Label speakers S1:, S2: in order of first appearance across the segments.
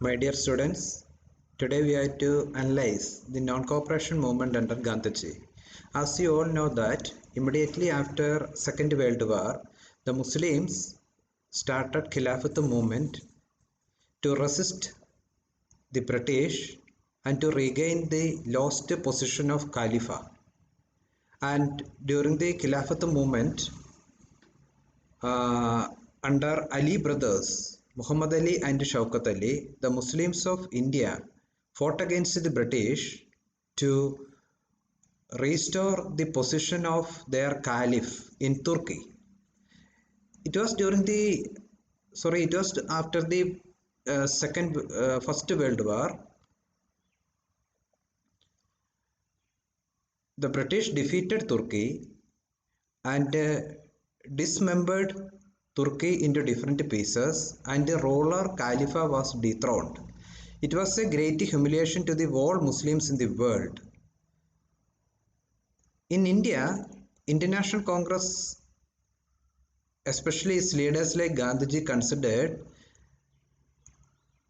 S1: My dear students, today we are to analyze the non-cooperation movement under Gandhiji. As you all know that immediately after Second World War, the Muslims started Khilafat movement to resist the British and to regain the lost position of Khalifa. And during the Khilafat movement, under Ali brothers, Muhammad Ali and Shaukat Ali, the Muslims of India fought against the British to restore the position of their caliph in Turkey. It was after the First World War. The British defeated Turkey and dismembered Turkey into different pieces, and the ruler Khalifa was dethroned. It was a great humiliation to the whole Muslims in the world. In India, International Congress, especially its leaders like Gandhiji, considered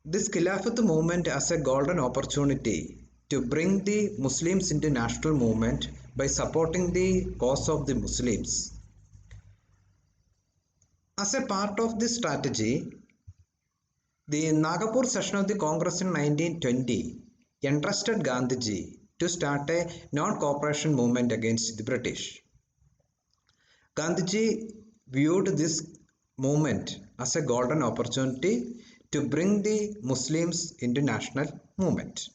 S1: this Khilafat movement as a golden opportunity to bring the Muslims into national movement by supporting the cause of the Muslims. As a part of this strategy, the Nagpur session of the Congress in 1920 entrusted Gandhiji to start a non-cooperation movement against the British. Gandhiji viewed this movement as a golden opportunity to bring the Muslims into national movement.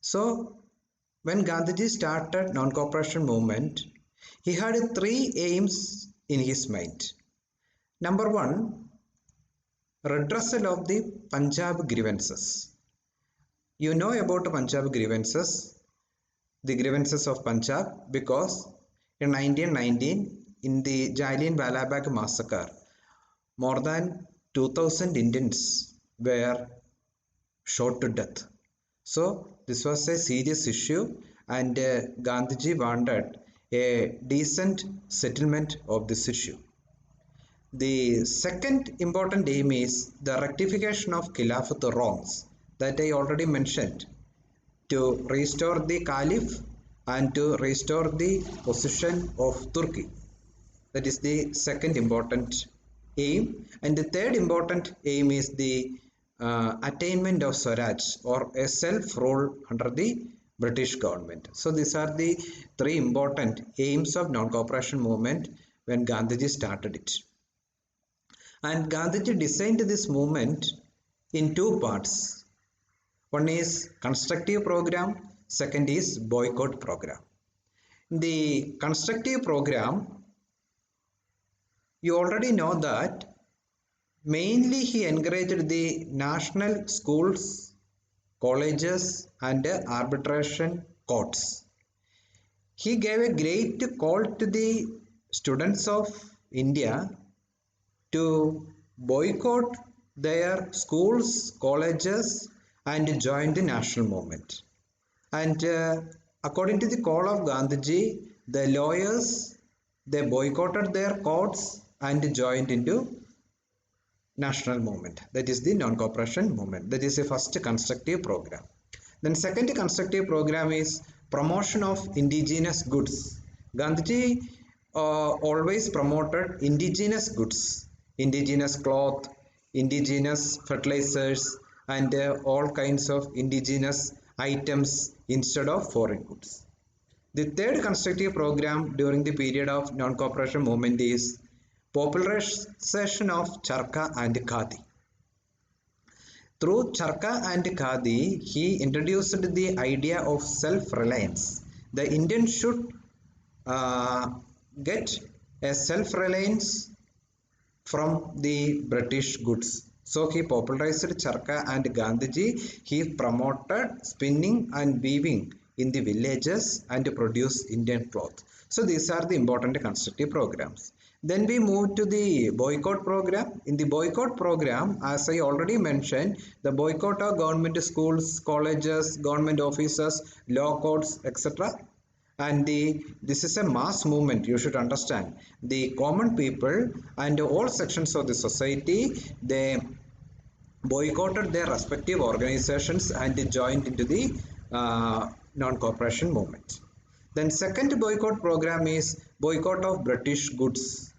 S1: So, when Gandhiji started non-cooperation movement, he had three aims in his mind. Number one, redressal of the Punjab grievances. You know about Punjab grievances, the grievances of Punjab, because in 1919, in the Jallianwala Bagh massacre, more than 2,000 Indians were shot to death. So this was a serious issue, and Gandhiji wanted a decent settlement of this issue. The second important aim is the rectification of Khilafat wrongs that I already mentioned, to restore the Caliph and to restore the position of Turkey. That is the second important aim. And the third important aim is the attainment of Swaraj, or a self-rule under the British government. So these are the three important aims of non-cooperation movement when Gandhiji started it. And Gandhiji designed this movement in two parts. One is constructive program, second is boycott program. The constructive program, you already know that mainly he encouraged the national schools, colleges and arbitration courts. He gave a great call to the students of India to boycott their schools, colleges and join the national movement. And according to the call of Gandhiji, the lawyers, they boycotted their courts and joined into national movement. That is the non-cooperation movement. That is the first constructive program. Then second constructive program is promotion of indigenous goods. Gandhiji always promoted indigenous goods, indigenous cloth, indigenous fertilizers and all kinds of indigenous items instead of foreign goods. The third constructive program during the period of non-cooperation movement is popularization of Charkha and Khadi. Through Charkha and Khadi, he introduced the idea of self-reliance. The Indian should get a self-reliance from the British goods. So he popularized Charkha, and Gandhiji, he promoted spinning and weaving in the villages and produce Indian cloth. So these are the important constructive programs. Then we move to the boycott program. In the boycott program, as I already mentioned, the boycott of government schools, colleges, government offices, law courts, etc. And this is a mass movement, you should understand. The common people and all sections of the society, they boycotted their respective organizations and joined into the non-cooperation movement. Then second boycott program is boycott of British goods.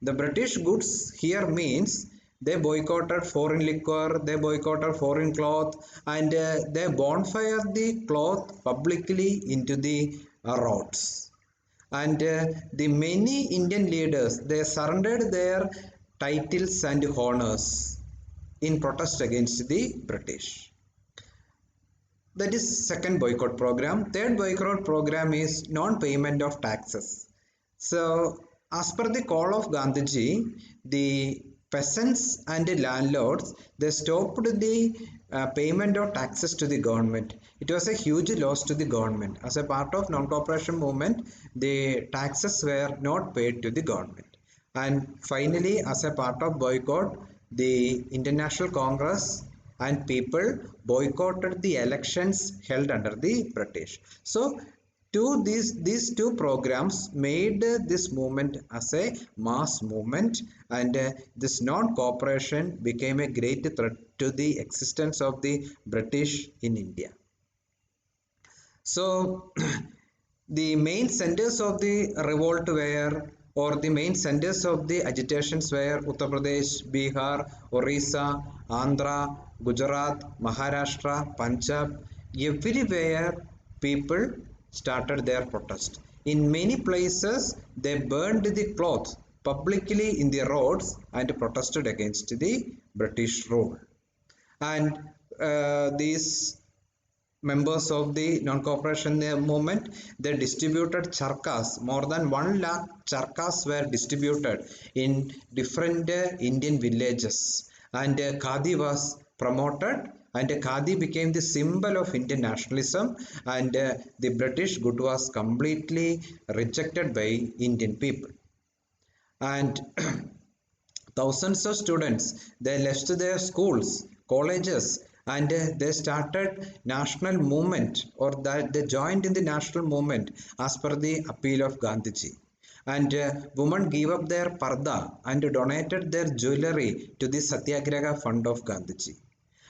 S1: The British goods here means they boycotted foreign liquor, they boycotted foreign cloth, and they bonfired the cloth publicly into the roads. And the many Indian leaders, they surrendered their titles and honors in protest against the British. That is second boycott program. Third boycott program is non-payment of taxes. So as per the call of Gandhiji, the peasants and the landlords, they stopped the payment of taxes to the government. It was a huge loss to the government. As a part of non-cooperation movement, the taxes were not paid to the government. And finally, as a part of boycott, the International Congress and people boycotted the elections held under the British. So these two programs made this movement as a mass movement, and this non-cooperation became a great threat to the existence of the British in India. So the main centers of the revolt were, or the main centers of the agitations were Uttar Pradesh, Bihar, Orissa, Andhra, Gujarat, Maharashtra, Punjab. Everywhere people started their protest. In many places, they burned the cloth publicly in the roads and protested against the British rule. And these members of the non-cooperation movement, they distributed charkas. More than 1 lakh charkas were distributed in different Indian villages, and khadi was promoted, and khadi became the symbol of Indian nationalism, and the British good was completely rejected by Indian people. And thousands of students, they left their schools, colleges, and they started national movement, or that they joined in the national movement as per the appeal of Gandhiji. And women gave up their parda and donated their jewelry to the Satyagraha fund of Gandhiji.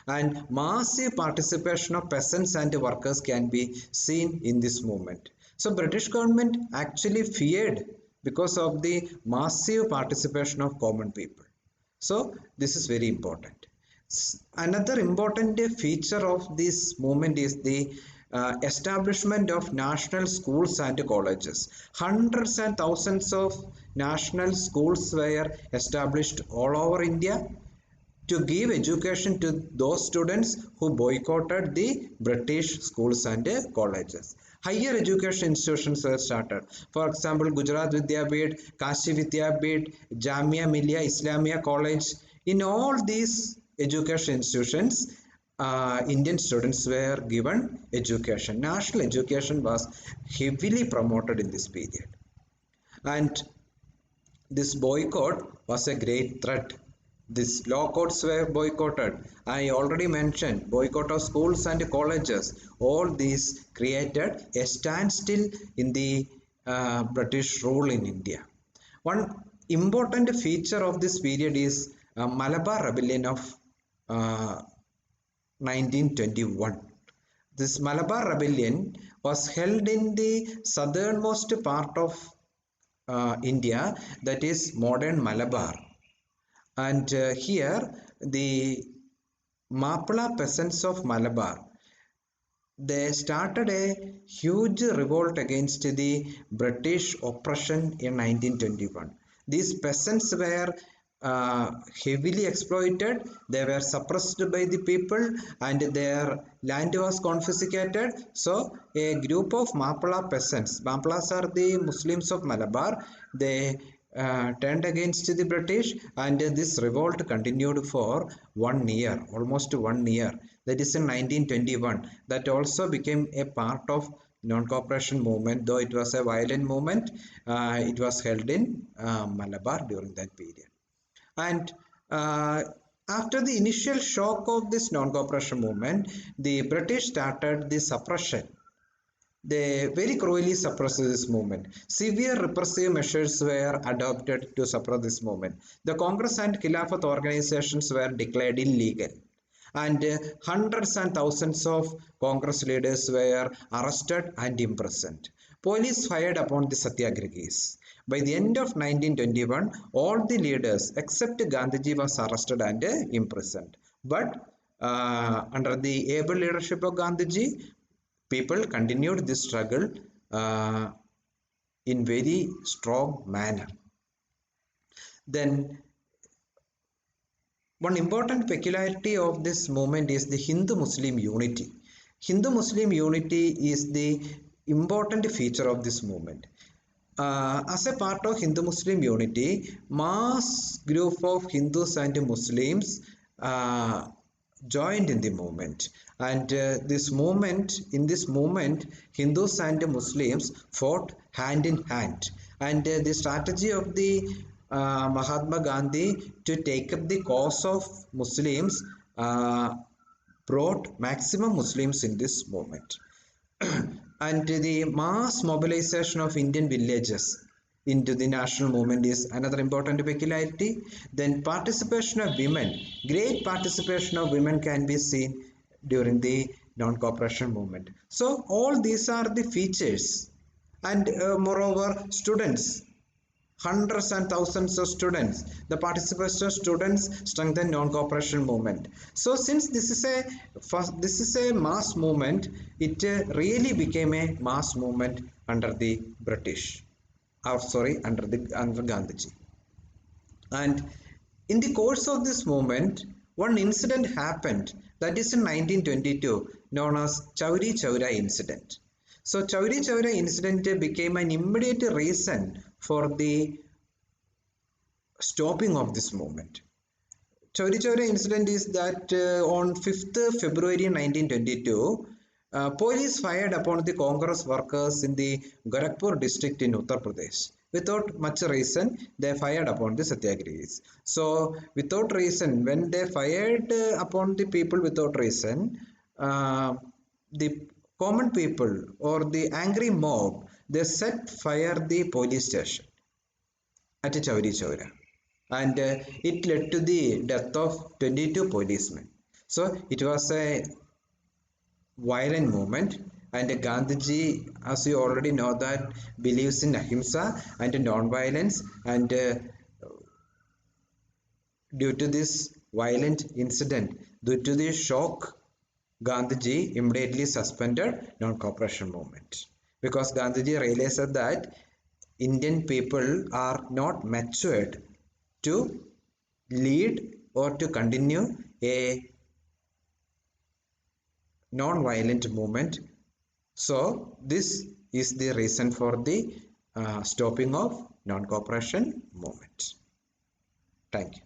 S1: And massive participation of peasants and workers can be seen in this movement. So British government actually feared because of the massive participation of common people. So this is very important. Another important feature of this movement is the establishment of national schools and colleges. Hundreds and thousands of national schools were established all over India to give education to those students who boycotted the British schools and colleges. Higher education institutions were started. For example, Gujarat Vidyapith, Kashi Vidyapith, Jamia Millia Islamia College. In all these education institutions, Indian students were given education. National education was heavily promoted in this period. And this boycott was a great threat. These law courts were boycotted. I already mentioned boycott of schools and colleges. All these created a standstill in the British rule in India. One important feature of this period is Malabar Rebellion of 1921. This Malabar Rebellion was held in the southernmost part of India, that is modern Malabar. And here the Mapla peasants of Malabar, they started a huge revolt against the British oppression in 1921. These peasants were heavily exploited, they were suppressed by the people, and their land was confiscated. So a group of Mapla peasants, Maplas are the Muslims of Malabar, they turned against the British, and this revolt continued for 1 year, almost 1 year. That is in 1921. That also became a part of non-cooperation movement, though it was a violent movement. It was held in Malabar during that period. And after the initial shock of this non-cooperation movement, the British started the suppression. They very cruelly suppressed this movement. Severe repressive measures were adopted to suppress this movement. The Congress and Khilafat organizations were declared illegal. and hundreds and thousands of Congress leaders were arrested and imprisoned. Police fired upon the Satyagrahis. By the end of 1921, all the leaders except Gandhiji was arrested and imprisoned. But under the able leadership of Gandhiji, people continued this struggle in very strong manner. Then one important peculiarity of this movement is the Hindu-Muslim unity. Hindu-Muslim unity is the important feature of this movement. As a part of Hindu-Muslim unity, mass group of Hindus and Muslims joined in the movement, and in this movement, Hindus and Muslims fought hand in hand, and the strategy of the Mahatma Gandhi to take up the cause of Muslims brought maximum Muslims in this movement. And the mass mobilization of Indian villages into the national movement is another important peculiarity. Then participation of women, great participation of women can be seen during the non-cooperation movement. So all these are the features, and moreover students, hundreds and thousands of students, the participation of students strengthen non-cooperation movement. So since this is a mass movement, it really became a mass movement under the British, or sorry, under Gandhiji. And in the course of this movement, one incident happened, that is in 1922, known as Chauri Chaura incident. So Chauri Chaura incident became an immediate reason for the stopping of this movement. Chauri Chaura incident is that on 5th February 1922, police fired upon the Congress workers in the Gorakhpur district in Uttar Pradesh. Without much reason, they fired upon the Satyagrahis. So, without reason, when they fired upon the people without reason, the common people or the angry mob, they set fire the police station at Chauri Chaura, and it led to the death of 22 policemen. So it was a violent movement, and Gandhiji, as you already know, that believes in ahimsa and non-violence, and due to this violent incident, due to the shock, Gandhiji immediately suspended non-cooperation movement, because Gandhiji realized that Indian people are not matured to lead or to continue a non-violent movement. So this is the reason for the stopping of non-cooperation movement. Thank you.